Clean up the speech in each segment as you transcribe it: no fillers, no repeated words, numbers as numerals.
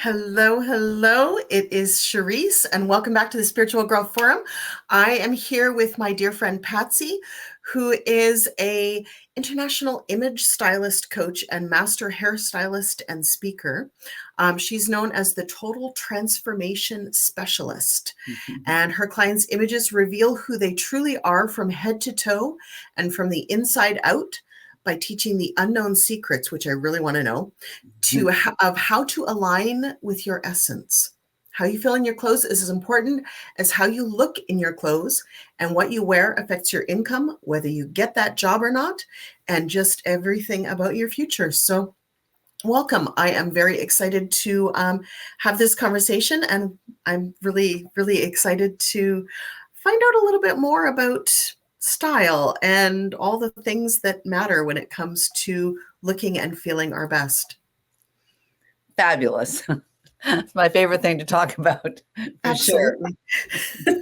Hello, hello. It is Charisse, and welcome back to the Spiritual Growth Forum. I am here with my dear friend Patsy, who is a International Image Stylist Coach and Master Hairstylist and Speaker. She's known as the Total Transformation Specialist, and her clients' images reveal who they truly are from head to toe and from the inside out, by teaching the unknown secrets, which I really want to know, of how to align with your essence. How you feel in your clothes is as important as how you look in your clothes, and what you wear affects your income, whether you get that job or not, and just everything about your future. So welcome. I am very excited to have this conversation, and I'm really, really excited to find out a little bit more about style and all the things that matter when it comes to looking and feeling our best. Fabulous. It's my favorite thing to talk about. Absolutely. Sure.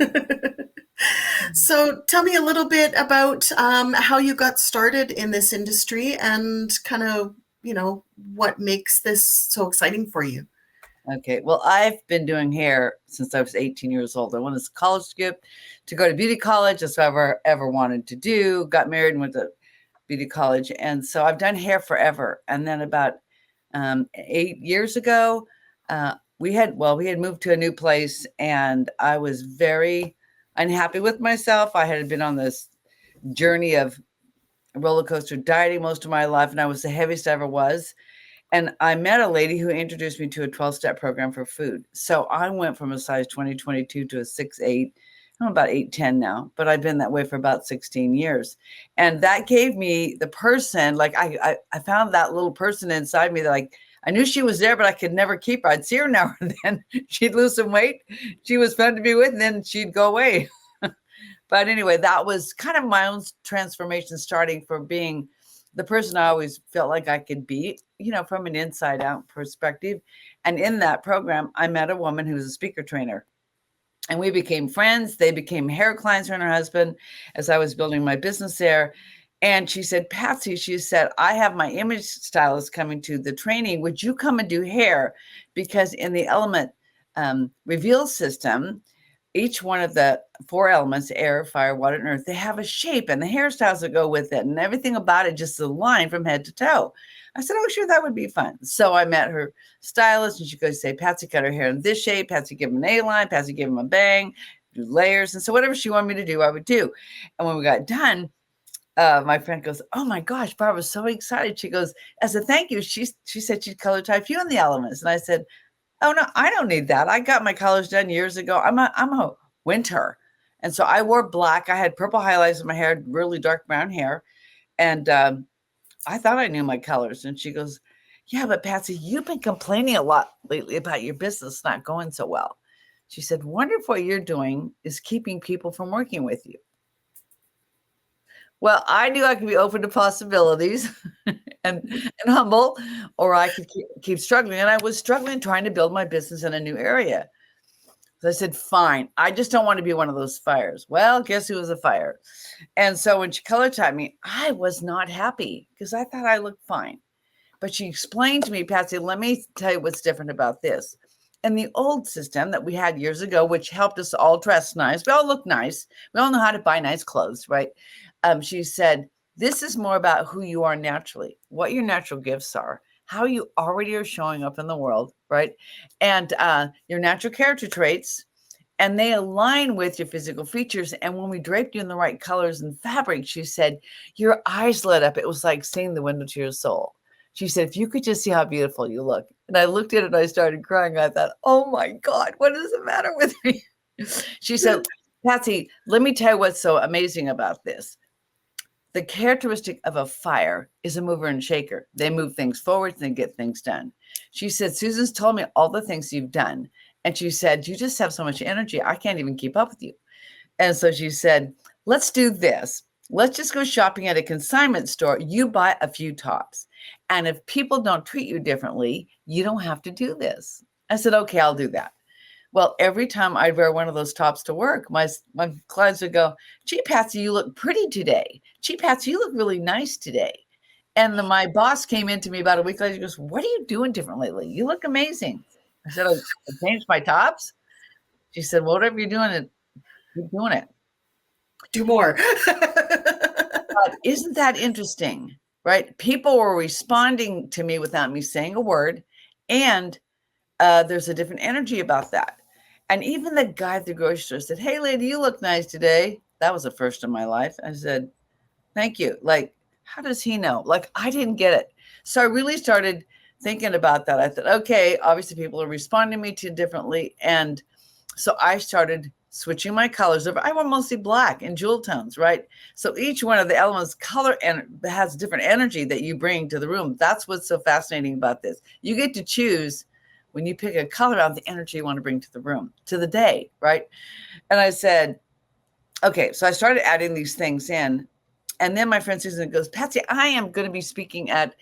So tell me a little bit about how you got started in this industry and kind of, what makes this so exciting for you. Okay. Well, I've been doing hair since I was 18 years old. I went to college to go to beauty college. That's what I ever wanted to do. Got married and went to beauty college. And so I've done hair forever. And then about 8 years ago, we had moved to a new place, and I was very unhappy with myself. I had been on this journey of roller coaster dieting most of my life, and I was the heaviest I ever was. And I met a lady who introduced me to a 12-step program for food. So I went from a size 20-22 to a 6'8". I'm about 8'10" now, but I've been that way for about 16 years. And that gave me the person, like I found that little person inside me that I knew she was there, but I could never keep her. I'd see her now and then. She'd lose some weight. She was fun to be with, and then she'd go away. But anyway, that was kind of my own transformation, starting from being the person I always felt like I could be, from an inside out perspective. And in that program, I met a woman who was a speaker trainer, and we became friends. They became hair clients, her and her husband, as I was building my business there. And she said, Patsy, she said, I have my image stylist coming to the training. Would you come and do hair? Because in the element reveal system, each one of the 4 elements, air, fire, water, and earth, they have a shape and the hairstyles that go with it, and everything about it just aligned from head to toe. I said, oh, sure, that would be fun. So I met her stylist, and she goes say, Patsy, cut her hair in this shape. Patsy, give him an A-line. Patsy, give him a bang, do layers. And so whatever she wanted me to do, I would do. And when we got done, my friend goes, oh my gosh, Barbara was so excited. She goes, as a thank you, she said she'd color type you in the elements. And I said, oh no, I don't need that. I got my colors done years ago. I'm a winter. And so I wore black. I had purple highlights in my hair, really dark brown hair. And I thought I knew my colors. And she goes, yeah, but Patsy, you've been complaining a lot lately about your business not going so well. She said, wonder if what you're doing is keeping people from working with you. Well, I knew I could be open to possibilities and humble, or I could keep struggling. And I was struggling trying to build my business in a new area. So I said, fine, I just don't want to be one of those fires. Well, guess who was a fire? And so when she color typed me, I was not happy because I thought I looked fine. But she explained to me, Patsy, let me tell you what's different about this. And the old system that we had years ago, which helped us all dress nice, we all look nice. We all know how to buy nice clothes, right? She said, this is more about who you are naturally, what your natural gifts are, how you already are showing up in the world, right? And your natural character traits, and they align with your physical features. And when we draped you in the right colors and fabric, she said, your eyes lit up. It was like seeing the window to your soul. She said, if you could just see how beautiful you look. And I looked at it and I started crying. I thought, oh my God, what does the matter with me? She said, Patsy, let me tell you what's so amazing about this. The characteristic of a fire is a mover and shaker. They move things forward and they get things done. She said, Susan's told me all the things you've done. And she said, you just have so much energy. I can't even keep up with you. And so she said, let's do this. Let's just go shopping at a consignment store. You buy a few tops. And if people don't treat you differently, you don't have to do this. I said, okay, I'll do that. Well, every time I'd wear one of those tops to work, my clients would go, gee, Patsy, you look pretty today. Gee, Patsy, you look really nice today. And my boss came in to me about a week later. He goes, what are you doing different lately? You look amazing. I said, I changed my tops. She said, well, whatever you're doing, keep doing it. Do more. But isn't that interesting, right? People were responding to me without me saying a word. And there's a different energy about that. And even the guy at the grocery store said, hey, lady, you look nice today. That was the first in my life. I said, thank you. Like, how does he know? Like, I didn't get it. So I really started thinking about that. I thought, okay, obviously people are responding to me too differently. And so I started switching my colors over. I want mostly black and jewel tones, right? So each one of the elements color and has different energy that you bring to the room. That's what's so fascinating about this. You get to choose when you pick a color out the energy you want to bring to the room, to the day, right? And I said, okay, so I started adding these things in. And then my friend Susan goes, Patsy, I am going to be speaking at,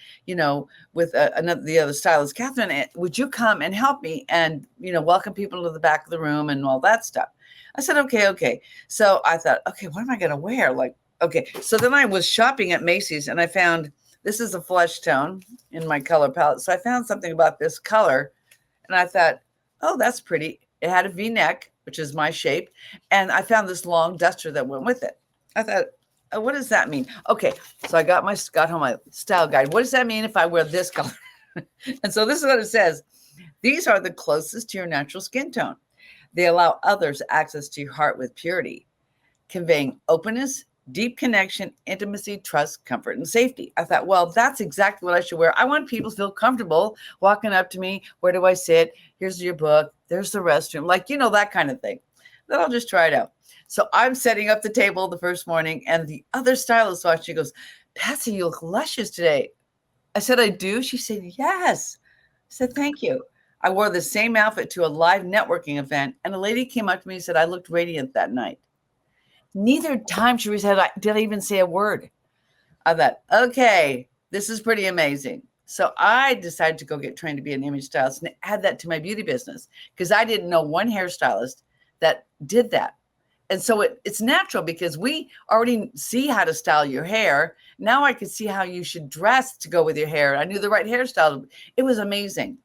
with the other stylist, Catherine. Would you come and help me and, welcome people to the back of the room and all that stuff? I said, okay. So I thought, okay, what am I going to wear? Like, okay. So then I was shopping at Macy's and I found, this is a flesh tone in my color palette. So I found something about this color and I thought, oh, that's pretty. It had a V-neck, which is my shape. And I found this long duster that went with it. I thought, what does that mean? Okay, so I got home my style guide. What does that mean if I wear this color? And so this is what it says. These are the closest to your natural skin tone. They allow others access to your heart with purity, conveying openness, deep connection, intimacy, trust, comfort, and safety. I thought, well, that's exactly what I should wear. I want people to feel comfortable walking up to me. Where do I sit? Here's your book. There's the restroom. Like, that kind of thing. Then I'll just try it out. So I'm setting up the table the first morning and the other stylist watched. She goes, Patsy, you look luscious today. I said, I do? She said, yes. I said, thank you. I wore the same outfit to a live networking event and a lady came up to me and said, I looked radiant that night. Neither time she said, did I even say a word. I thought, okay, this is pretty amazing. So I decided to go get trained to be an image stylist and add that to my beauty business because I didn't know one hairstylist that did that. And so it's natural because we already see how to style your hair. Now I could see how you should dress to go with your hair. I knew the right hairstyle. It was amazing.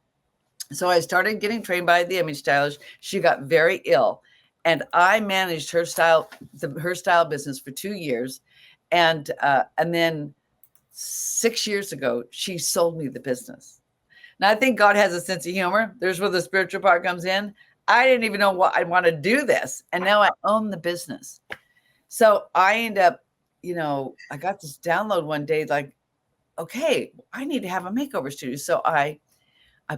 So I started getting trained by the image stylist. She got very ill and I managed her style business for 2 years. And then 6 years ago, she sold me the business. Now I think God has a sense of humor. There's where the spiritual part comes in. I didn't even know what I want to do this. And now I own the business. So I end up, I got this download one day, like, okay, I need to have a makeover studio. So I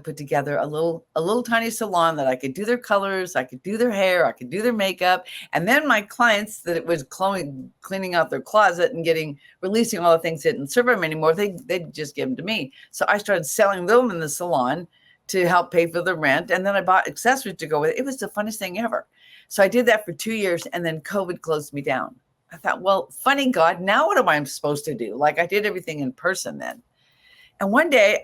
put together a little tiny salon that I could do their colors, I could do their hair, I could do their makeup. And then my clients that it was cleaning out their closet and releasing all the things that didn't serve them anymore, they'd just give them to me. So I started selling them in the salon to help pay for the rent. And then I bought accessories to go with it. It was the funnest thing ever. So I did that for 2 years and then COVID closed me down. I thought, well, funny God, now what am I supposed to do? Like I did everything in person then. And one day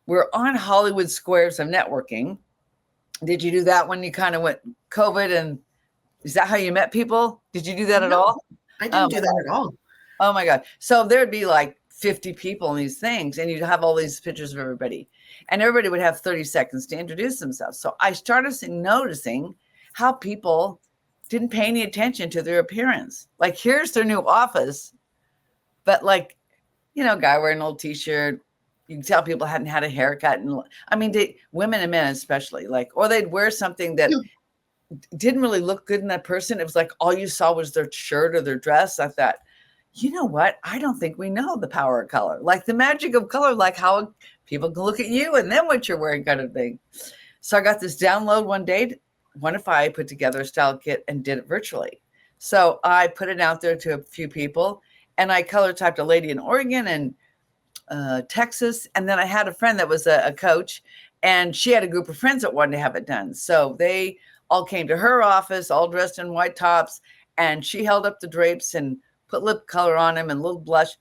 we're on Hollywood Squares of networking. Did you do that when you kind of went COVID? And is that how you met people? Did you do that at all? I didn't do that at all. Oh my God. So there'd be like 50 people in these things and you'd have all these pictures of everybody and everybody would have 30 seconds to introduce themselves. So I started noticing how people didn't pay any attention to their appearance. Like here's their new office, but like, guy wearing an old t-shirt, you can tell people hadn't had a haircut. And I mean, women and men especially, or they'd wear something that didn't really look good in that person. It was like all you saw was their shirt or their dress. I thought, you know what? I don't think we know the power of color, like the magic of color, like how people can look at you and then what you're wearing kind of thing. So I got this download one day. What if I put together a style kit and did it virtually? So I put it out there to a few people and I color typed a lady in Oregon and Texas. And then I had a friend that was a coach and she had a group of friends that wanted to have it done. So they all came to her office, all dressed in white tops. And she held up the drapes and put lip color on them and a little blush.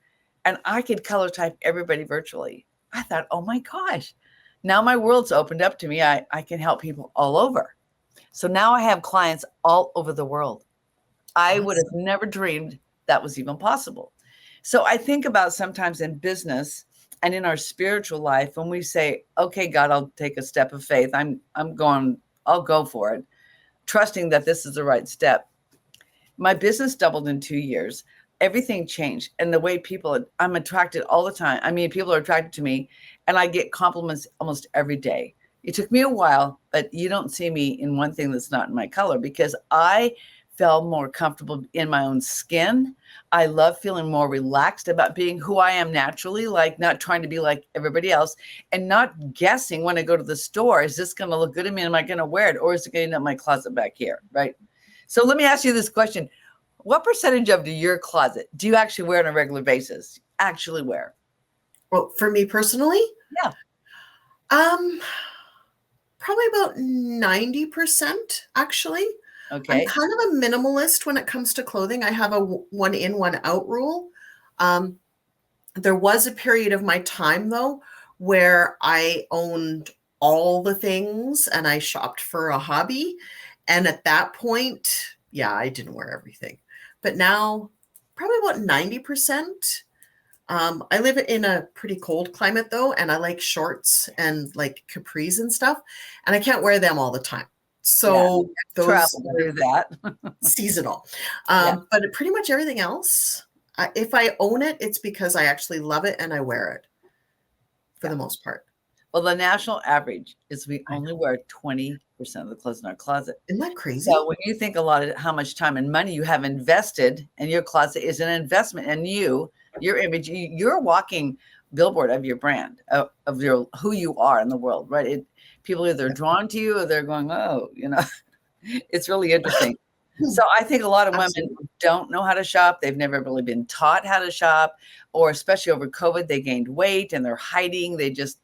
And I could color type everybody virtually. I thought, oh my gosh, now my world's opened up to me. I can help people all over. So now I have clients all over the world. I would have never dreamed that was even possible. So I think about sometimes in business, And in our spiritual life, when we say, okay, God, I'll take a step of faith, I'll go for it, trusting that this is the right step. My business doubled in 2 years. Everything changed. And the way I'm attracted all the time. I mean, people are attracted to me, and I get compliments almost every day. It took me a while, but you don't see me in one thing that's not in my color, because I felt more comfortable in my own skin. I love feeling more relaxed about being who I am naturally, like not trying to be like everybody else, and not guessing when I go to the store, is this going to look good to me? Am I going to wear it? Or is it going to end up in my closet back here? Right. So let me ask you this question. What percentage of your closet do you actually wear on a regular basis? Actually wear? Well, for me personally, Yeah. Probably about 90%, actually. I'm Okay. kind of a minimalist when it comes to clothing. I have a one in, one out rule. There was a period of my time, though, where I owned all the things and I shopped for a hobby. And at that point, yeah, I didn't wear everything. But now, probably about 90%. I live in a pretty cold climate, though, and I like shorts and like capris and stuff, and I can't wear them all the time. Yeah. So those Travel to do that. seasonal. Yeah. But pretty much everything else, if I own it, it's because I actually love it and I wear it for the most part. Well, the national average is we I only know. wear 20% of the clothes in our closet. Isn't that crazy? So when you think a lot of how much time and money you have invested in your closet is an investment in your image, you're a walking billboard of your brand, of your who you are in the world, right? People either drawn to you or they're going, oh, it's really interesting. So I think a lot of women Absolutely. don't know how to shop. They've never really been taught how to shop, or especially over COVID, they gained weight and they're hiding. They just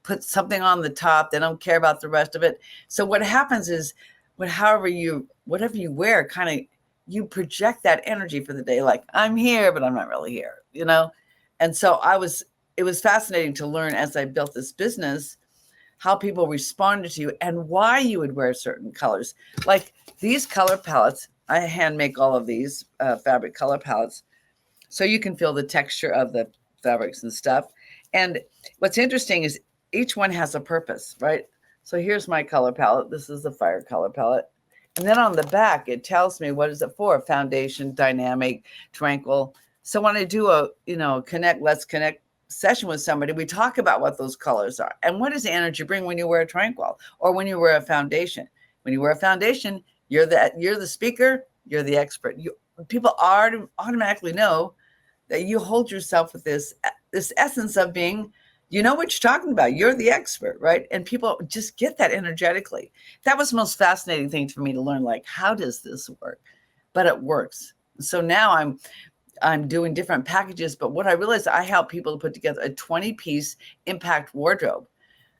put something on the top. They don't care about the rest of it. So what happens is, whatever you wear, kind of you project that energy for the day. Like, I'm here, but I'm not really here, And so it was fascinating to learn as I built this business how people responded to you and why you would wear certain colors. Like these color palettes, I hand make all of these fabric color palettes, so you can feel the texture of the fabrics and stuff. And what's interesting is each one has a purpose, right? So here's my color palette. This is the fire color palette. And then on the back, it tells me what is it for: foundation, dynamic, tranquil. So when I do a, let's connect session with somebody, we talk about what those colors are and what does the energy bring when you wear a tranquil or when you wear a foundation. When you wear a foundation, you're the speaker, you're the expert. People automatically know that you hold yourself with this essence of being, what you're talking about. You're the expert, right? And people just get that energetically. That was the most fascinating thing for me to learn. Like, how does this work? But it works. So now I'm doing different packages. But what I realized, I help people to put together a 20-piece impact wardrobe.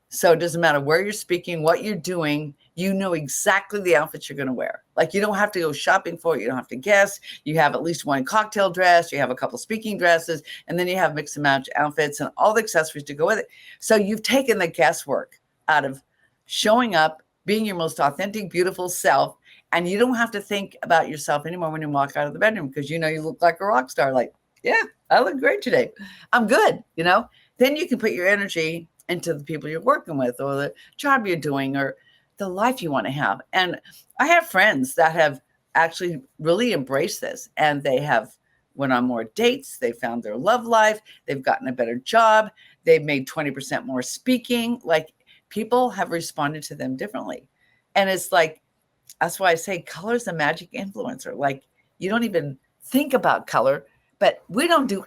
So it doesn't matter where you're speaking, what you're doing, you know exactly the outfits you're going to wear. Like, you don't have to go shopping for it. You don't have to guess. You have at least one cocktail dress. You have a couple speaking dresses, and then you have mix and match outfits and all the accessories to go with it. So you've taken the guesswork out of showing up, being your most authentic, beautiful self. And you don't have to think about yourself anymore when you walk out of the bedroom, because you look like a rock star. Like, yeah, I look great today. I'm good. Then you can put your energy into the people you're working with, or the job you're doing, or the life you want to have. And I have friends that have actually really embraced this, and they have went on more dates. They found their love life. They've gotten a better job. They've made 20% more speaking. Like, people have responded to them differently. And it's like, that's why I say color's a magic influencer. Like, you don't even think about color, but we don't do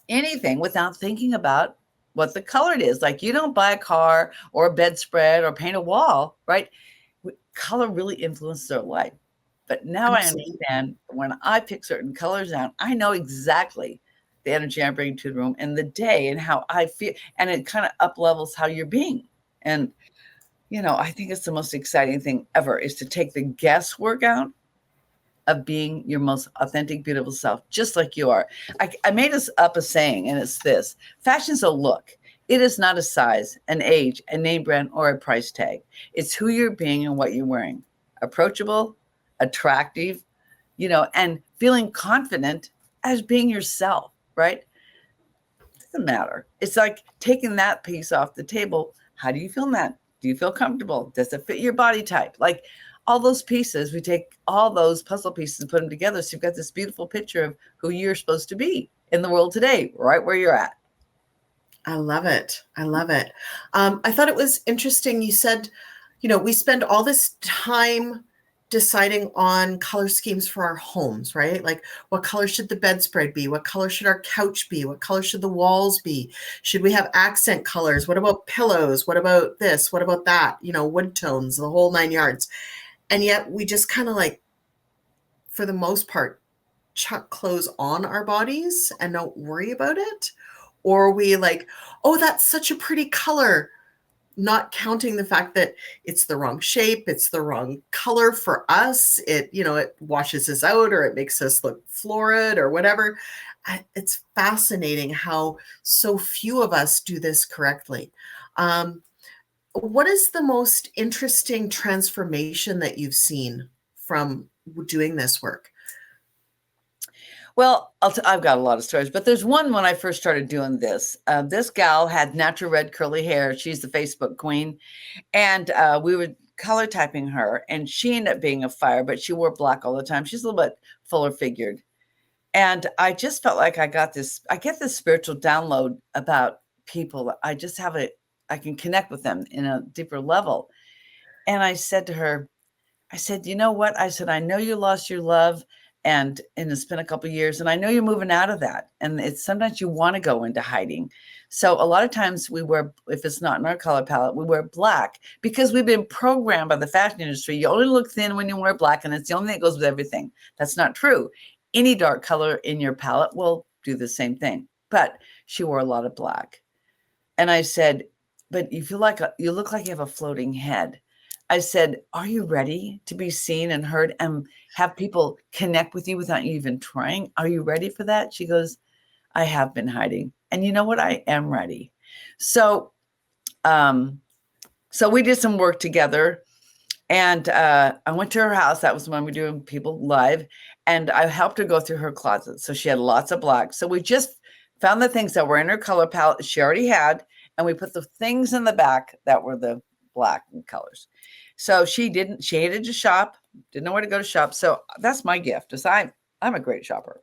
anything without thinking about what the color it is. Like, you don't buy a car or a bedspread or paint a wall, right? Color really influences our life. But now I Absolutely. understand, when I pick certain colors out, I know exactly the energy I bring to the room and the day and how I feel. And it kind of up levels how you're being. And, I think it's the most exciting thing ever, is to take the guesswork out of being your most authentic, beautiful self, just like you are. I made up a saying, and it's this: fashion's a look. It is not a size, an age, a name brand, or a price tag. It's who you're being and what you're wearing. Approachable, attractive, and feeling confident as being yourself, right? doesn't matter. It's like taking that piece off the table. How do you feel in that? Do you feel comfortable? Does it fit your body type? Like all those pieces, we take all those puzzle pieces and put them together. So you've got this beautiful picture of who you're supposed to be in the world today, right where you're at. I love it. I love it. I thought it was interesting. You said, we spend all this time deciding on color schemes for our homes, right? Like, what color should the bedspread be? What color should our couch be? What color should the walls be? Should we have accent colors? What about pillows? What about this? What about that? Wood tones, the whole 9 yards. And yet we just kind of like, for the most part, chuck clothes on our bodies and don't worry about it. Or we like, oh, that's such a pretty color, not counting the fact that it's the wrong shape, it's the wrong color for us. It washes us out, or it makes us look florid or whatever. It's fascinating how so few of us do this correctly. What is the most interesting transformation that you've seen from doing this work? Well, I've got a lot of stories, but there's one when I first started doing this. This gal had natural red curly hair. She's the Facebook queen. And we were color typing her, and she ended up being a fire, but she wore black all the time. She's a little bit fuller figured. And I just felt like I get this spiritual download about people. I can connect with them in a deeper level. And I said to her, you know what? I said, I know you lost your love, and it's been a couple of years, and I know you're moving out of that. And it's sometimes you want to go into hiding. So a lot of times we wear, if it's not in our color palette, we wear black because we've been programmed by the fashion industry. You only look thin when you wear black, and it's the only thing that goes with everything. That's not true. Any dark color in your palette will do the same thing. But she wore a lot of black. And I said, but you look like you have a floating head. I said, are you ready to be seen and heard and have people connect with you without you even trying? Are you ready for that? She goes, I have been hiding. And you know what? I am ready. So we did some work together, and I went to her house. That was when we were doing people live, and I helped her go through her closet. So she had lots of black. So we just found the things that were in her color palette she already had, and we put the things in the back that were the black colors. So she hated to shop, didn't know where to go to shop. So that's my gift, is I'm a great shopper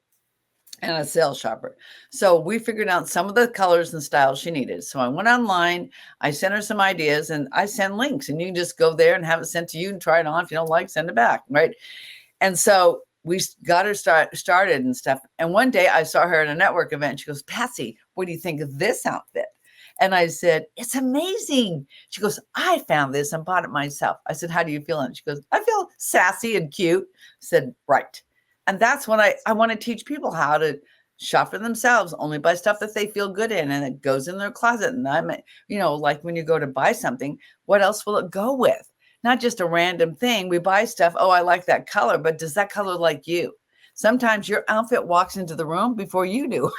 and a sales shopper. So we figured out some of the colors and styles she needed. So I went online, I sent her some ideas, and I send links, and you can just go there and have it sent to you and try it on. If you don't like, send it back, right? And so we got her started and stuff. And one day I saw her at a network event. She goes, Patsy, what do you think of this outfit? And I said, it's amazing. She goes, I found this and bought it myself. I said, how do you feel in it? She goes, I feel sassy and cute. I said, right. And that's when I want to teach people how to shop for themselves, only buy stuff that they feel good in, and it goes in their closet. And like when you go to buy something, what else will it go with? Not just a random thing. We buy stuff. Oh, I like that color, but does that color like you? Sometimes your outfit walks into the room before you do.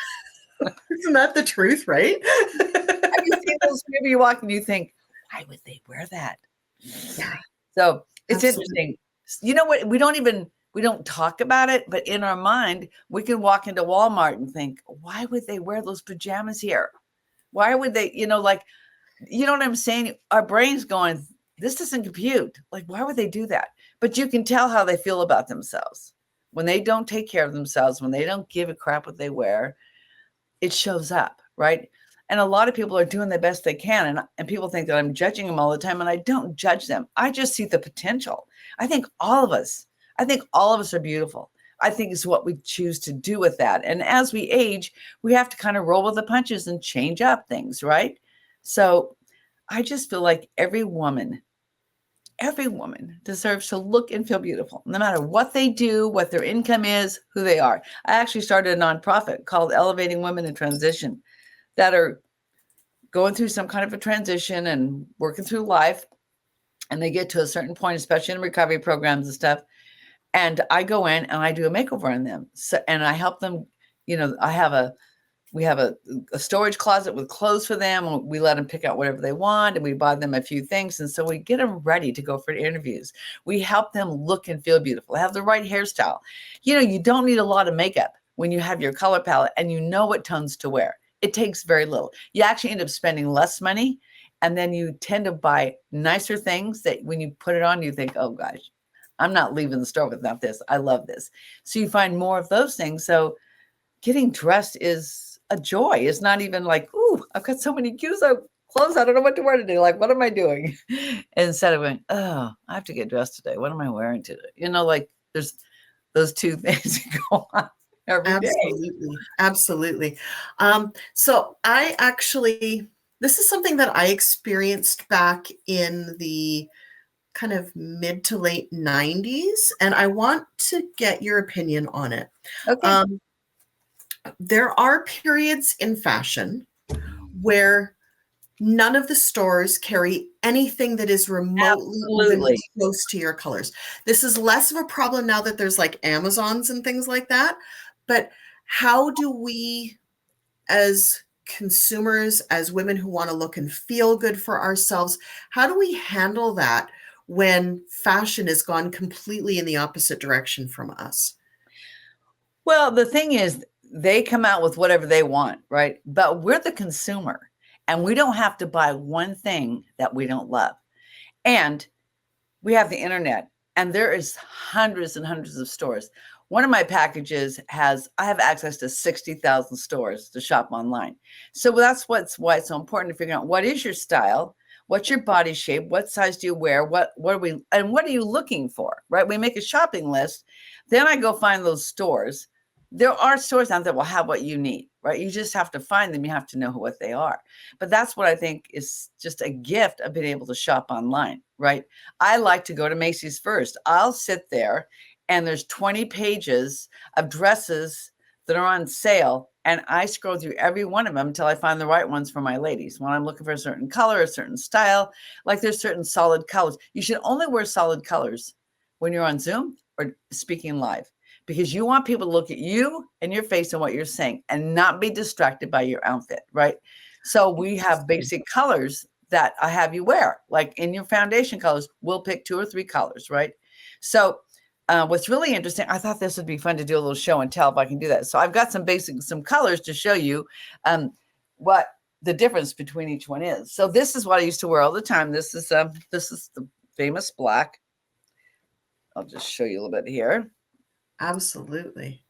Isn't that the truth, right? Have you seen those? Maybe you walk and you think, why would they wear that? Yeah. So it's Absolutely. interesting. You know what? We don't talk about it, but in our mind, we can walk into Walmart and think, why would they wear those pajamas here? Why would they, you know what I'm saying? Our brain's going, this doesn't compute. Like, why would they do that? But you can tell how they feel about themselves. When they don't take care of themselves, when they don't give a crap what they wear, it shows up, right? And a lot of people are doing the best they can. And people think that I'm judging them all the time, and I don't judge them. I just see the potential. I think all of us are beautiful. I think it's what we choose to do with that. And as we age, we have to kind of roll with the punches and change up things, right? So I just feel like every woman deserves to look and feel beautiful, no matter what they do, what their income is, who they are. I actually started a nonprofit called Elevating Women in Transition that are going through some kind of a transition and working through life. And they get to a certain point, especially in recovery programs and stuff. And I go in and I do a makeover on them. So, and I help them, we have a storage closet with clothes for them. We let them pick out whatever they want, and we buy them a few things. And so we get them ready to go for interviews. We help them look and feel beautiful, have the right hairstyle. You don't need a lot of makeup when you have your color palette and you know what tones to wear. it takes very little. You actually end up spending less money, and then you tend to buy nicer things that when you put it on, you think, oh gosh, I'm not leaving the store without this. I love this. So you find more of those things. So getting dressed is a joy. It's not even like, ooh, I've got so many clothes. I don't know what to wear today. Like, what am I doing? Instead of going, oh, I have to get dressed today. What am I wearing today? Like there's those two things go on every day. Absolutely. Absolutely. So this is something that I experienced back in the kind of mid to late 90s, and I want to get your opinion on it. Okay. There are periods in fashion where none of the stores carry anything that is remotely even close to your colors. This is less of a problem now that there's like Amazons and things like that. But how do we, as consumers, as women who want to look and feel good for ourselves, how do we handle that when fashion has gone completely in the opposite direction from us? Well, the thing is, they come out with whatever they want, right? But we're the consumer, and we don't have to buy one thing that we don't love. And we have the internet, and there is hundreds and hundreds of stores. One of my packages I have access to 60,000 stores to shop online. So that's why it's so important to figure out what is your style, what's your body shape, what size do you wear, what are you looking for, right? We make a shopping list. Then I go find those stores. There are stores out there that will have what you need, right? You just have to find them. You have to know what they are. But that's what I think is just a gift of being able to shop online, right? I like to go to Macy's first. I'll sit there and there's 20 pages of dresses that are on sale. And I scroll through every one of them until I find the right ones for my ladies. When I'm looking for a certain color, a certain style, like there's certain solid colors. You should only wear solid colors when you're on Zoom or speaking live, because you want people to look at you and your face and what you're saying and not be distracted by your outfit, right? So we have basic colors that I have you wear. Like in your foundation colors, we'll pick 2 or 3 colors, right? So what's really interesting, I thought this would be fun to do a little show and tell if I can do that. So I've got some colors to show you what the difference between each one is. So this is what I used to wear all the time. This is the famous black. I'll just show you a little bit here. Absolutely.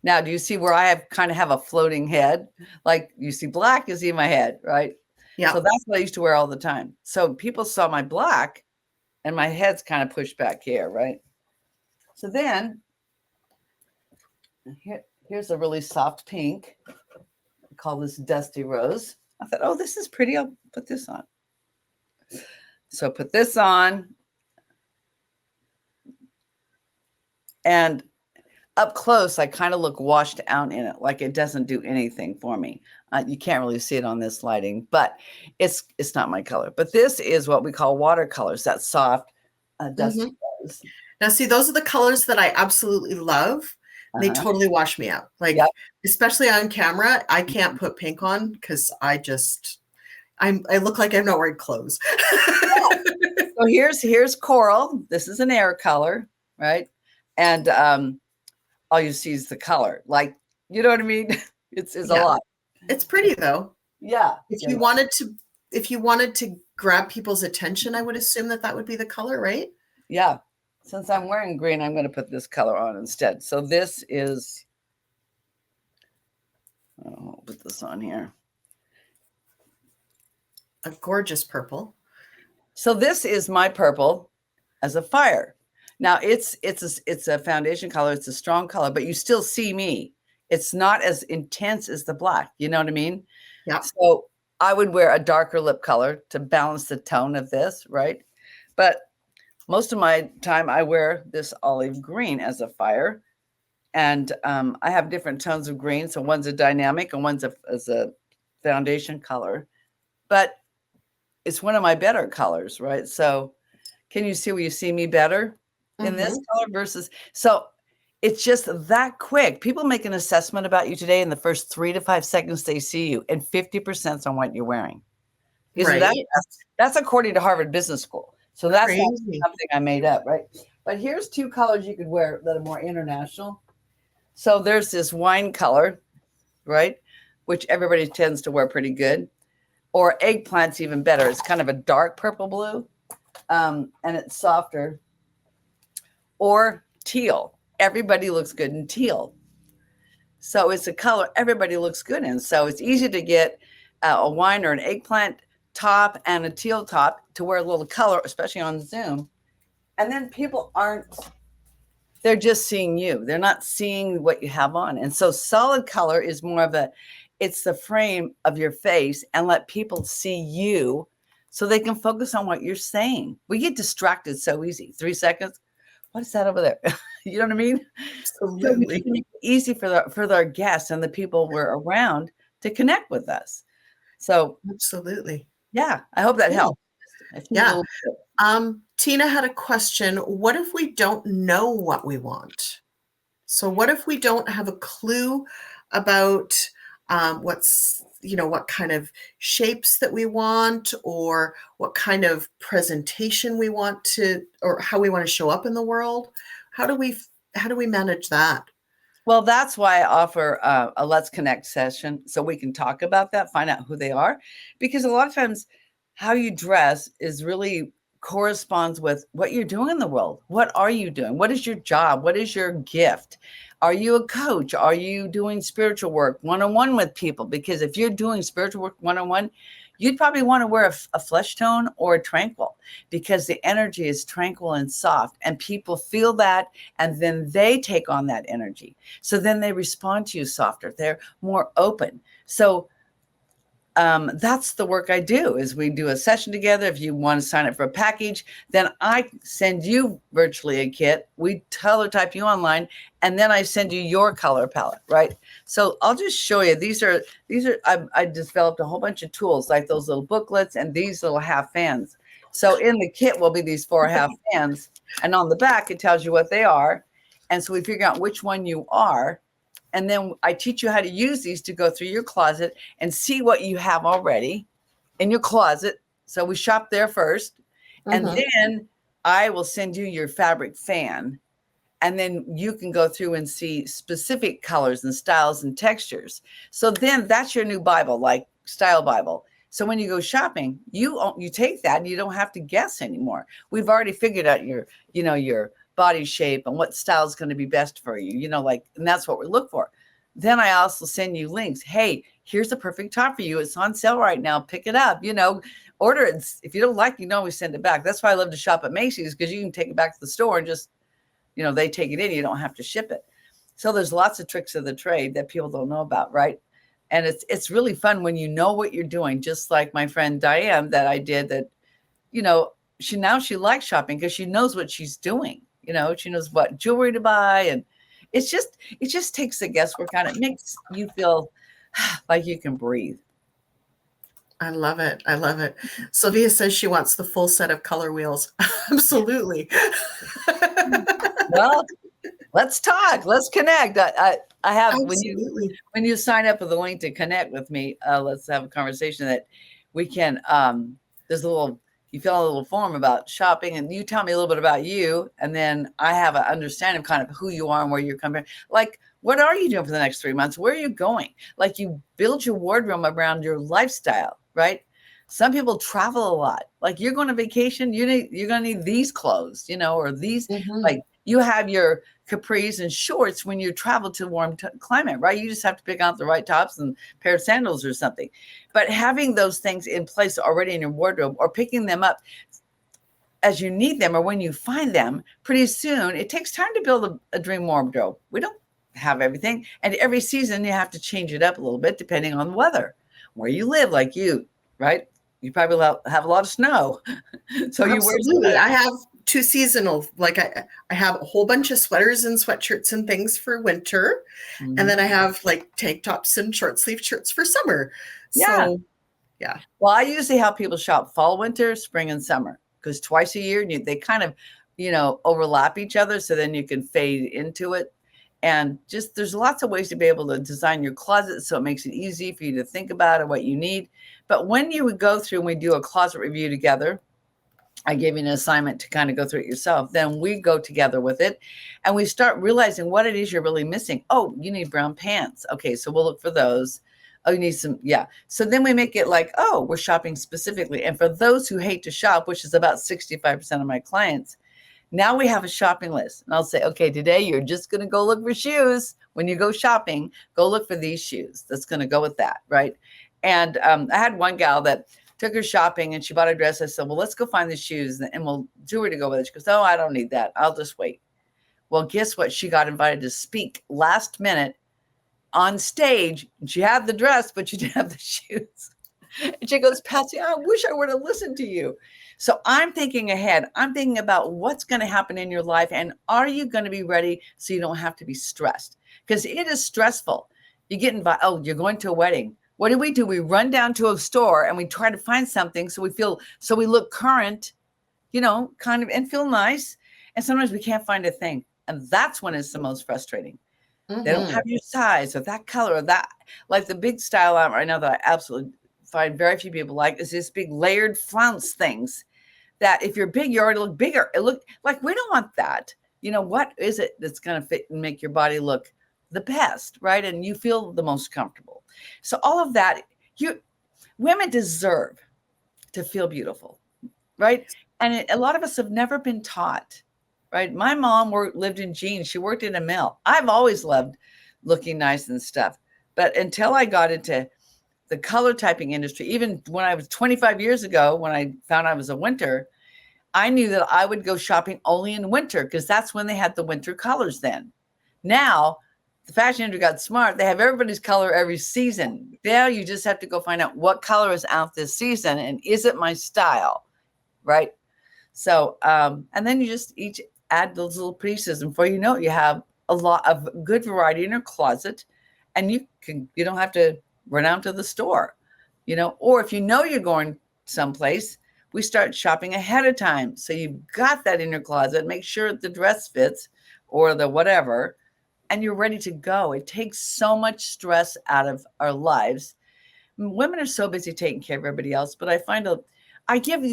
Now, do you see where I kind of have a floating head? Like you see black, you see my head, right? Yeah. So that's what I used to wear all the time. So people saw my black and my head's kind of pushed back here, right? So then here's a really soft pink. I call this Dusty Rose. I thought, oh, this is pretty. I'll put this on. So put this on. And up close, I kind of look washed out in it, like it doesn't do anything for me. You can't really see it on this lighting, but it's not my color. But this is what we call watercolors, that soft, dusty rose. Now, see, those are the colors that I absolutely love. They totally wash me out. Like, especially on camera, I can't put pink on because I look like I'm not wearing clothes. So here's coral. This is an air color, right? And all you see is the color. Like, you know what I mean? It's a lot. It's pretty though. Yeah. If you wanted to grab people's attention, I would assume that would be the color, right? Yeah. Since I'm wearing green, I'm going to put this color on instead. So this is, I'll put this on here. A gorgeous purple. So this is my purple as a fire. Now it's a foundation color. It's a strong color, but you still see me. It's not as intense as the black. You know what I mean? Yeah. So I would wear a darker lip color to balance the tone of this, right? But most of my time I wear this olive green as a fire. And I have different tones of green. So one's a dynamic and one's as a foundation color. But it's one of my better colors, right? So can you see where you see me better in this color versus? So it's just that quick. People make an assessment about you today in the first 3 to 5 seconds they see you, and 50% on what you're wearing. Isn't that's according to Harvard Business School. So that's not something I made up, right? But here's 2 colors you could wear that are more international. So there's this wine color, right? which everybody tends to wear pretty good, or eggplant's even better. It's kind of a dark purple blue, and it's softer, or teal. Everybody looks good in teal. So it's a color everybody looks good in. So it's easy to get a wine or an eggplant top and a teal top to wear a little color, especially on Zoom. And then people they're just seeing you. They're not seeing what you have on. And so solid color is more of it's the frame of your face, and let people see you so they can focus on what you're saying. We get distracted so easy. 3 seconds. What is that over there? You know what I mean? Absolutely. So it's easy for our guests and the people we're around to connect with us. So Absolutely. yeah, I hope that helps. Yeah. Tina had a question. What if we don't know what we want? So what if we don't have a clue about what kind of shapes that we want, or what kind of presentation we want to, or how we want to show up in the world? How do we manage that? Well, that's why I offer a Let's Connect session, so we can talk about that, find out who they are, because a lot of times how you dress is really corresponds with what you're doing in the world. What are you doing? What is your job? What is your gift? Are you a coach? Are you doing spiritual work one-on-one with people? Because if you're doing spiritual work one-on-one, you'd probably want to wear a flesh tone or a tranquil, because the energy is tranquil and soft, and people feel that, and then they take on that energy. So then they respond to you softer. They're more open. So that's the work I do. Is we do a session together. If you want to sign up for a package, then I send you virtually a kit. We color type you online, and then I send you your color palette, right? So I'll just show you. These are I developed a whole bunch of tools, like those little booklets and these little half fans. So in the kit will be these 4 half fans, and on the back it tells you what they are. And so we figure out which one you are. And then I teach you how to use these to go through your closet and see what you have already in your closet. So we shop there first. And then I will send you your fabric fan. And then you can go through and see specific colors and styles and textures. So then that's your new Bible, like Style Bible. So when you go shopping, you take that and you don't have to guess anymore. We've already figured out your body shape and what style is going to be best for you, and that's what we look for. Then I also send you links. Hey, here's the perfect top for you. It's on sale right now. Pick it up, order it. If you don't like it, you can always send it back. That's why I love to shop at Macy's, because you can take it back to the store and just, they take it in. You don't have to ship it. So there's lots of tricks of the trade that people don't know about, right? And it's really fun when you know what you're doing, just like my friend Diane that I did that, she likes shopping because she knows what she's doing. She knows what jewelry to buy, and it just takes the guesswork out. It makes you feel like you can breathe. I love it. I love it. Sylvia says she wants the full set of color wheels. Absolutely. Well, let's talk. Let's connect. I have, Absolutely. when you sign up with the link to connect with me, let's have a conversation that we can, you fill out a little form about shopping, and you tell me a little bit about you. And then I have an understanding of kind of who you are and where you're coming. Like, what are you doing for the next 3 months? Where are you going? Like, you build your wardrobe around your lifestyle, right? Some people travel a lot. Like, you're going on vacation, you're going to need these clothes, or these, like you have your capris and shorts when you travel to warm climate, right? You just have to pick out the right tops and pair of sandals or something. But having those things in place already in your wardrobe, or picking them up as you need them or when you find them, pretty soon, it takes time to build a dream wardrobe. We don't have everything. And every season you have to change it up a little bit depending on the weather, where you live, like you, right? You probably have a lot of snow. So absolutely. I have 2 seasonal, like I have a whole bunch of sweaters and sweatshirts and things for winter. And then I have like tank tops and short sleeve shirts for summer. Yeah. So, yeah. Well, I usually help people shop fall, winter, spring, and summer, because twice a year they kind of, overlap each other. So then you can fade into it. And just, there's lots of ways to be able to design your closet so it makes it easy for you to think about it, what you need. But when you would go through and we do a closet review together, I gave you an assignment to kind of go through it yourself. Then we go together with it and we start realizing what it is you're really missing. Oh, you need brown pants. Okay, so we'll look for those. Oh, you need some, yeah. So then we make it like, oh, we're shopping specifically. And for those who hate to shop, which is about 65% of my clients, now we have a shopping list. And I'll say, okay, today you're just going to go look for shoes. When you go shopping, go look for these shoes. That's going to go with that, right? And I had one gal that took her shopping and she bought a dress. I said, well, let's go find the shoes and we'll do her to go with it. She goes, oh, I don't need that. I'll just wait. Well, guess what? She got invited to speak last minute on stage. She had the dress, but she didn't have the shoes. And she goes, Patsy, I wish I would have listened to you. So I'm thinking ahead. I'm thinking about what's going to happen in your life. And are you going to be ready so you don't have to be stressed? Because it is stressful. You get invited. Oh, you're going to a wedding. What do? We run down to a store and we try to find something so we look current, kind of, and feel nice. And sometimes we can't find a thing. And that's when it's the most frustrating. They don't have your size or that color or that, like the big style out right now that I absolutely find very few people like is this big layered flounce things that if you're big, you already look bigger. It look like we don't want that. What is it that's going to fit and make your body look the best, right? And you feel the most comfortable. So all of that, women deserve to feel beautiful, right? And a lot of us have never been taught. Right. My mom lived in jeans. She worked in a mill. I've always loved looking nice and stuff. But until I got into the color typing industry, even when I was 25 years ago, when I found I was a winter, I knew that I would go shopping only in winter because that's when they had the winter colors then. Now, the fashion industry got smart. They have everybody's color every season. Now you just have to go find out what color is out this season and is it my style, right? So, and then you just each add those little pieces, and before you know it, you have a lot of good variety in your closet, and you don't have to run out to the store, or if you're going someplace, we start shopping ahead of time. So you've got that in your closet, make sure the dress fits or the whatever, and you're ready to go. It takes so much stress out of our lives. Women are so busy taking care of everybody else, but I give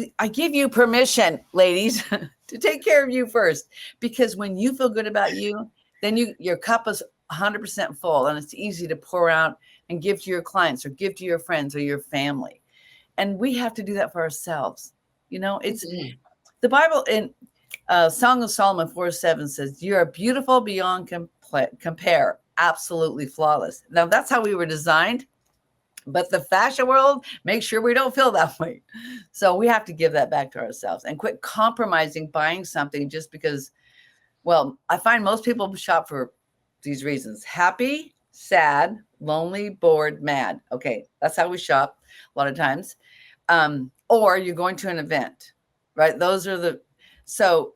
you permission, ladies, to take care of you first, because when you feel good about you, then your cup is 100% full, and it's easy to pour out and give to your clients or give to your friends or your family. And we have to do that for ourselves. It's the Bible in Song of Solomon 4:7 says, "You are beautiful beyond compare, absolutely flawless." Now that's how we were designed. But the fashion world makes sure we don't feel that way. So we have to give that back to ourselves and quit compromising buying something just because, well, I find most people shop for these reasons: happy, sad, lonely, bored, mad. Okay, that's how we shop a lot of times. Or you're going to an event, right? So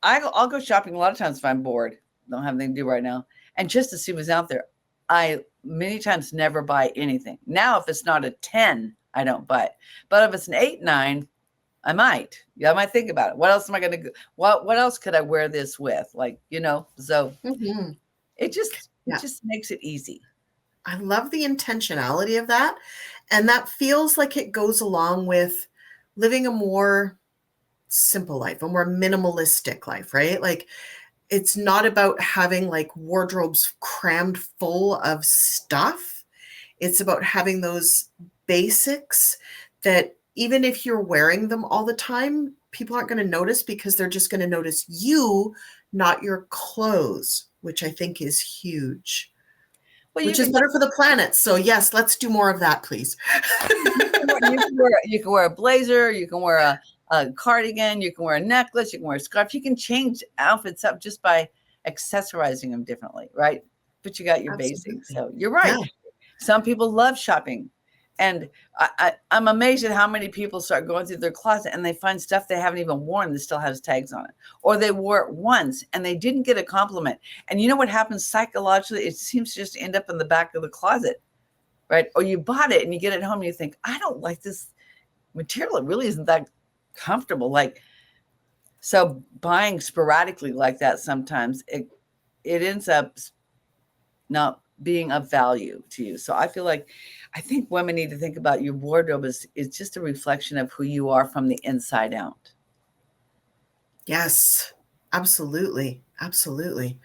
I'll go shopping a lot of times if I'm bored, don't have anything to do right now, and just to see what's out there. I many times never buy anything. Now, if it's not a 10, I don't buy it. But if it's an 8, 9, I might. Yeah, I might think about it. What else am I going to what else could I wear this with? So it just makes it easy. I love the intentionality of that. And that feels like it goes along with living a more simple life, a more minimalistic life, right? Like, it's not about having like wardrobes crammed full of stuff. It's about having those basics that even if you're wearing them all the time, people aren't going to notice because they're just going to notice you, not your clothes, which I think is huge. Well, which is better for the planet. So yes, let's do more of that, please. You can wear a blazer, you can wear a cardigan, you can wear a necklace, you can wear a scarf. You can change outfits up just by accessorizing them differently, right? But you got your basics. So you're right. Yeah. Some people love shopping. And I'm amazed at how many people start going through their closet and they find stuff they haven't even worn that still has tags on it. Or they wore it once and they didn't get a compliment. And you know what happens psychologically? It seems to just end up in the back of the closet, right? Or you bought it and you get it home and you think, I don't like this material. It really isn't that comfortable. So buying sporadically like that, sometimes it ends up not being of value to you. So I think women need to think about your wardrobe is just a reflection of who you are from the inside out. Yes, absolutely. Absolutely.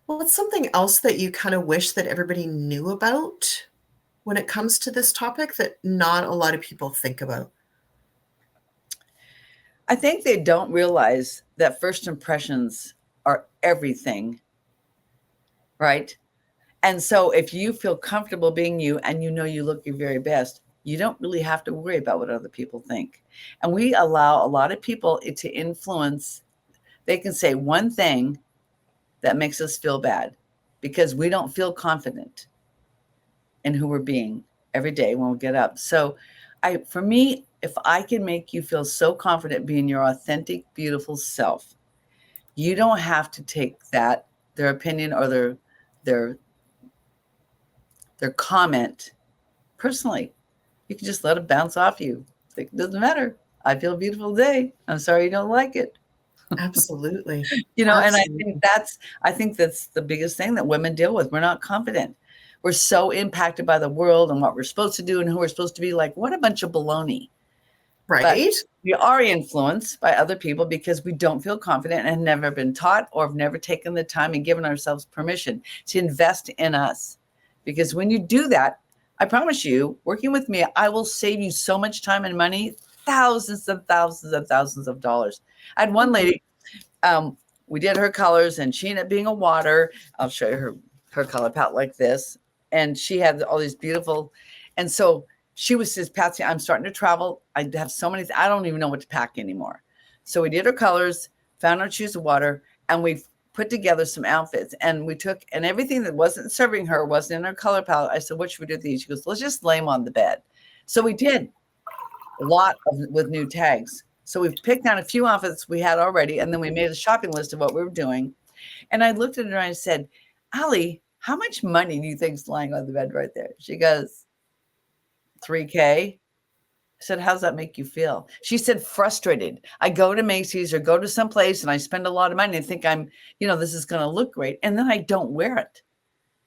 Well, it's something else that you kind of wish that everybody knew about when it comes to this topic that not a lot of people think about. I think they don't realize that first impressions are everything, right? And so if you feel comfortable being you and you know you look your very best, you don't really have to worry about what other people think. And we allow a lot of people to influence. They can say one thing that makes us feel bad because we don't feel confident in who we're being every day when we get up. So for me, if I can make you feel so confident being your authentic, beautiful self, you don't have to take their opinion or their their comment personally. You can just let it bounce off you. It doesn't matter. I feel beautiful today. I'm sorry you don't like it. Absolutely. And Absolutely. I think that's the biggest thing that women deal with. We're not confident. We're so impacted by the world and what we're supposed to do and who we're supposed to be. Like, what a bunch of baloney. But Right? we are influenced by other people because we don't feel confident and have never been taught or have never taken the time and given ourselves permission to invest in us. Because when you do that, I promise you, working with me, I will save you so much time and money, thousands and thousands and thousands of dollars. I had one lady, we did her colors and she ended up being a water. I'll show you her color palette like this. And she had all these beautiful, and so she was says, Patsy, I'm starting to travel. I have so many, I don't even know what to pack anymore. So we did her colors, found her choose of water, and we put together some outfits. And we took, and everything that wasn't serving her wasn't in her color palette. I said, what should we do with these? She goes, let's just lay them on the bed. So we did a lot with new tags. So we've picked out a few outfits we had already, and then we made a shopping list of what we were doing. And I looked at her and I said, Allie, how much money do you think is lying on the bed right there? She goes, 3K. I said, how's that make you feel? She said, frustrated. I go to Macy's or go to some place and I spend a lot of money and think this is going to look great. And then I don't wear it.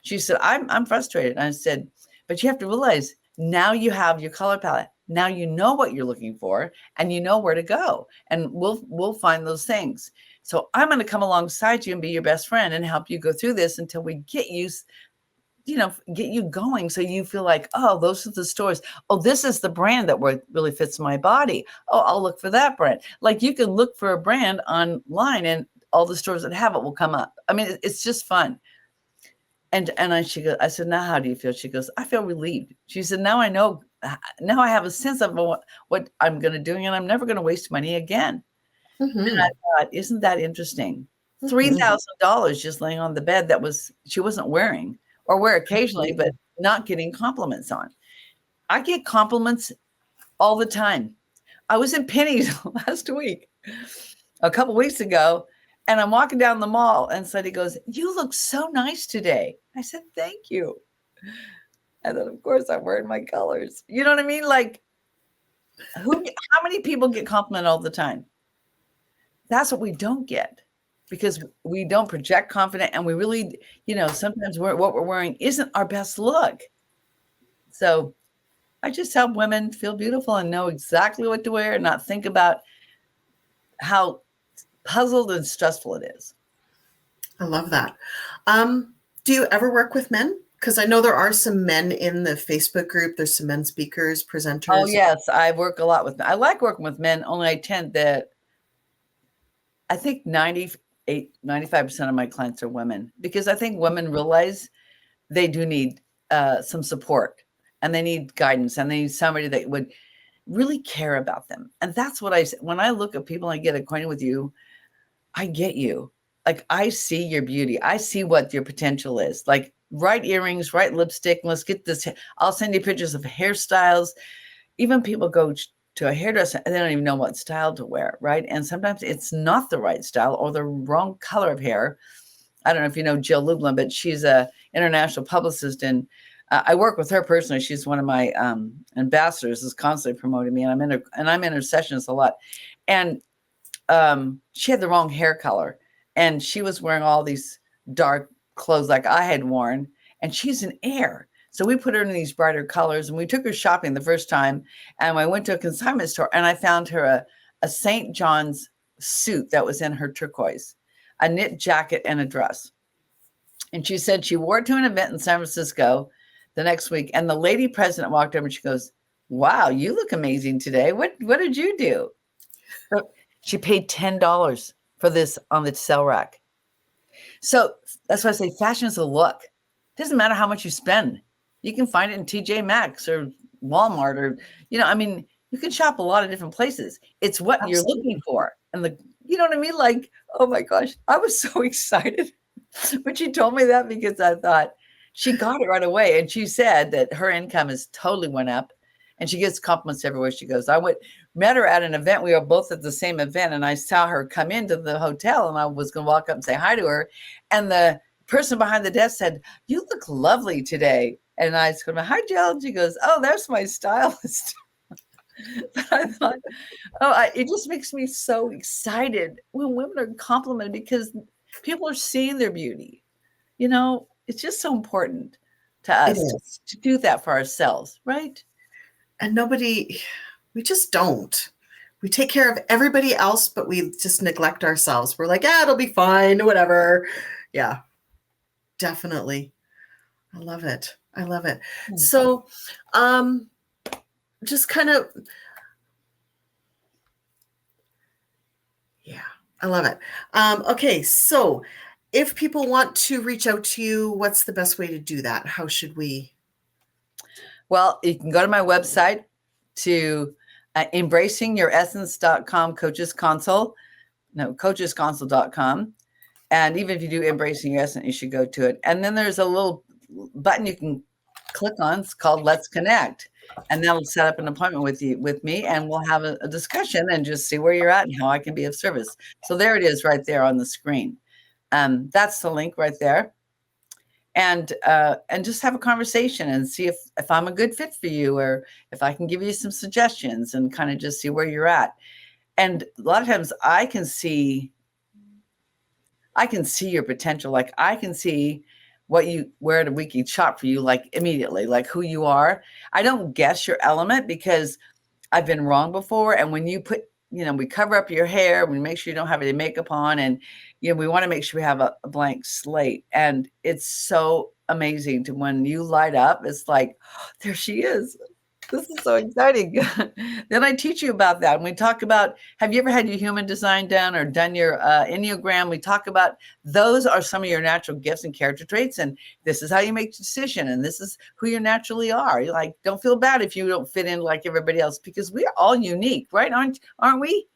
She said, I'm frustrated. And I said, but you have to realize now you have your color palette. Now you know what you're looking for and you know where to go. And we'll find those things. So I'm going to come alongside you and be your best friend and help you go through this until we get you going. So you feel like, oh, those are the stores. Oh, this is the brand that really fits my body. Oh, I'll look for that brand. Like you can look for a brand online and all the stores that have it will come up. I mean, it's just fun. And she goes, I said, now how do you feel? She goes, I feel relieved. She said, now I know, now I have a sense of what I'm going to do, and I'm never going to waste money again. And I Mm-hmm. thought, isn't that interesting? Mm-hmm. $3,000 just laying on the bed she wasn't wearing or wear occasionally, but not getting compliments on. I get compliments all the time. I was in Penny's last week, a couple weeks ago, and I'm walking down the mall and somebody goes, you look so nice today. I said, thank you. And then of course I'm wearing my colors. You know what I mean? Like how many people get complimented all the time? That's what we don't get because we don't project confident and we really, sometimes what we're wearing isn't our best look. So I just help women feel beautiful and know exactly what to wear and not think about how puzzled and stressful it is. I love that. Do you ever work with men? Because I know there are some men in the Facebook group. There's some men speakers, Oh, presenters. yes. I work a lot with men. I like working with men, only I think 95% of my clients are women because I think women realize they do need some support and they need guidance and they need somebody that would really care about them. And that's what when I look at people and I get acquainted with you, I get you. Like I see your beauty. I see what your potential is. Like right earrings, right lipstick. Let's get this. I'll send you pictures of hairstyles. Even people go to a hairdresser and they don't even know what style to wear, right? And sometimes it's not the right style or the wrong color of hair. I don't know if you know Jill Lublin, but she's a international publicist, and I work with her personally. She's one of my ambassadors, is constantly promoting me, and I'm in her sessions a lot. And she had the wrong hair color, and she was wearing all these dark clothes like I had worn, and she's an heir. So we put her in these brighter colors, and we took her shopping the first time, and I went to a consignment store, and I found her a St. John's suit that was in her turquoise, a knit jacket, and a dress. And she said she wore it to an event in San Francisco the next week. And the lady president walked over and she goes, wow, you look amazing today. What did you do? So she paid $10 for this on the sale rack. So that's why I say fashion is a look. It doesn't matter how much you spend. You can find it in TJ Maxx or Walmart or, I mean, you can shop a lot of different places. It's what you're looking for. And you know what I mean? Like, oh my gosh, I was so excited when she told me that, because I thought she got it right away. And she said that her income has totally went up and she gets compliments everywhere she goes. Met her at an event. We were both at the same event and I saw her come into the hotel and I was going to walk up and say hi to her. And the person behind the desk said, you look lovely today. And I said, hi, Jill. And she goes, oh, there's my stylist. I thought, it just makes me so excited when women are complimented, because people are seeing their beauty. It's just so important to us to do that for ourselves, right? And we just don't. We take care of everybody else, but we just neglect ourselves. We're like, it'll be fine, whatever. Yeah, definitely. I love it. So, just kind of, yeah, I love it. Okay, so if people want to reach out to you, what's the best way to do that? How should we? Well, you can go to my website to embracingyouressence.com, coachesconsole.com. And even if you do Embracing Your Essence, you should go to it. And then there's a little button you can click on. It's called Let's Connect. And that'll set up an appointment with me, and we'll have a discussion and just see where you're at and how I can be of service. So there it is right there on the screen. That's the link right there. And just have a conversation and see if I'm a good fit for you, or if I can give you some suggestions and kind of just see where you're at. And a lot of times I can see your potential. Like I can see where we can shop for you, like immediately, like who you are. I don't guess your element because I've been wrong before. And when you put, we cover up your hair, we make sure you don't have any makeup on, and we want to make sure we have a blank slate. And it's so amazing when you light up. It's like, oh, there she is. This is so exciting. Then I teach you about that. And we talk about, have you ever had your human design done or done your Enneagram? We talk about those are some of your natural gifts and character traits. And this is how you make a decision. And this is who you naturally are. You're like, don't feel bad if you don't fit in like everybody else, because we're all unique, right? Aren't we?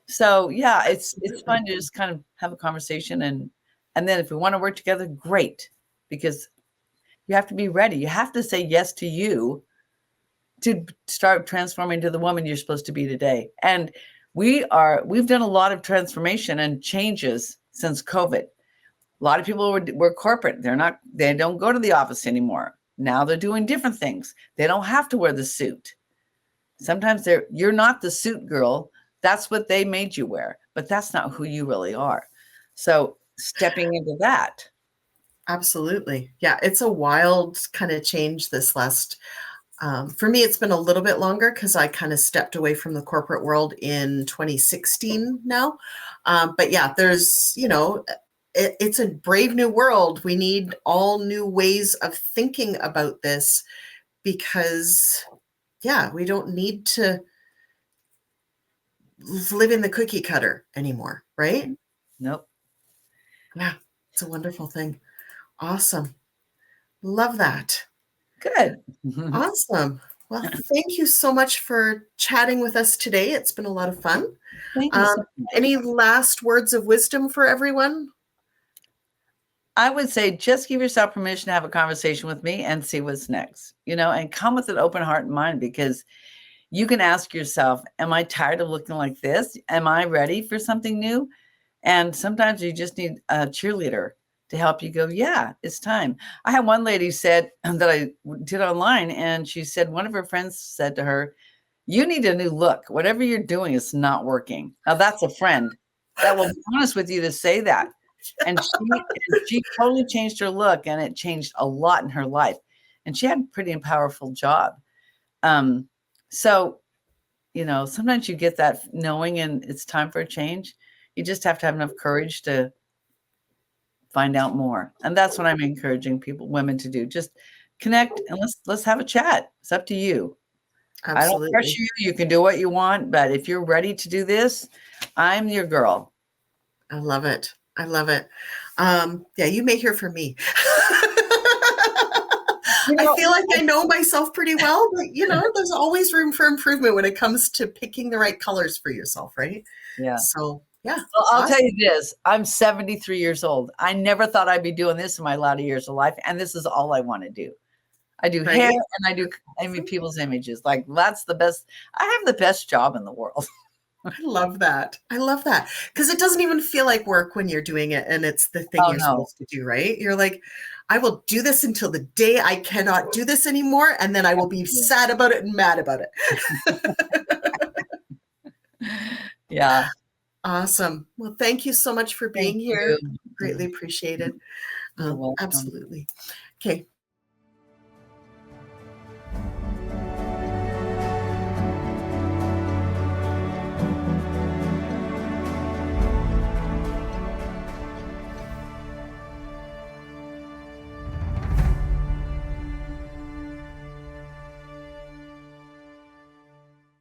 So yeah, it's fun to just kind of have a conversation. And then if we want to work together, great, because you have to be ready. You have to say yes to you to start transforming to the woman you're supposed to be today. And we've done a lot of transformation and changes since COVID. A lot of people were corporate. They don't go to the office anymore. Now they're doing different things. They don't have to wear the suit. Sometimes you're not the suit girl. That's what they made you wear, but that's not who you really are. So stepping into that. Absolutely. Yeah. It's a wild kind of change this last, for me, it's been a little bit longer because I kind of stepped away from the corporate world in 2016 now. But yeah, there's, it's a brave new world. We need all new ways of thinking about this because, yeah, we don't need to live in the cookie cutter anymore, right? Nope. Yeah, it's a wonderful thing. Awesome. Love that. Good. Awesome. Well, thank you so much for chatting with us today. It's been a lot of fun. Thank you so much. Any last words of wisdom for everyone? I would say just give yourself permission to have a conversation with me and see what's next, and come with an open heart and mind, because you can ask yourself, am I tired of looking like this? Am I ready for something new? And sometimes you just need a cheerleader to help you go, yeah, it's time. I had one lady said that I did online, and she said one of her friends said to her, you need a new look. Whatever you're doing is not working. Now that's a friend that will be honest with you to say that. And she totally changed her look, and it changed a lot in her life. And she had a pretty powerful job. So, sometimes you get that knowing and it's time for a change. You just have to have enough courage to find out more. And that's what I'm encouraging women to do. Just connect and let's have a chat. It's up to you. I don't pressure Absolutely. you. You can do what you want, but if you're ready to do this, I'm your girl. I love it. I love it. Yeah, you may hear from me. I feel like I know myself pretty well, but there's always room for improvement when it comes to picking the right colors for yourself, right? Yeah. So, yeah. Well, I'll awesome. tell you this. I'm 73 years old. I never thought I'd be doing this in my latter years of life, and this is all I want to do. I do Right? hair and I do people's images. Like, that's the best. I have the best job in the world. I love that. I love that. Because it doesn't even feel like work when you're doing it and it's the thing Oh, you're no. supposed to do, right? You're like, I will do this until the day I cannot do this anymore, and then I will be sad about it and mad about it. Yeah. Awesome. Well, thank you so much for being here. Greatly appreciated. You're welcome. Absolutely. Okay.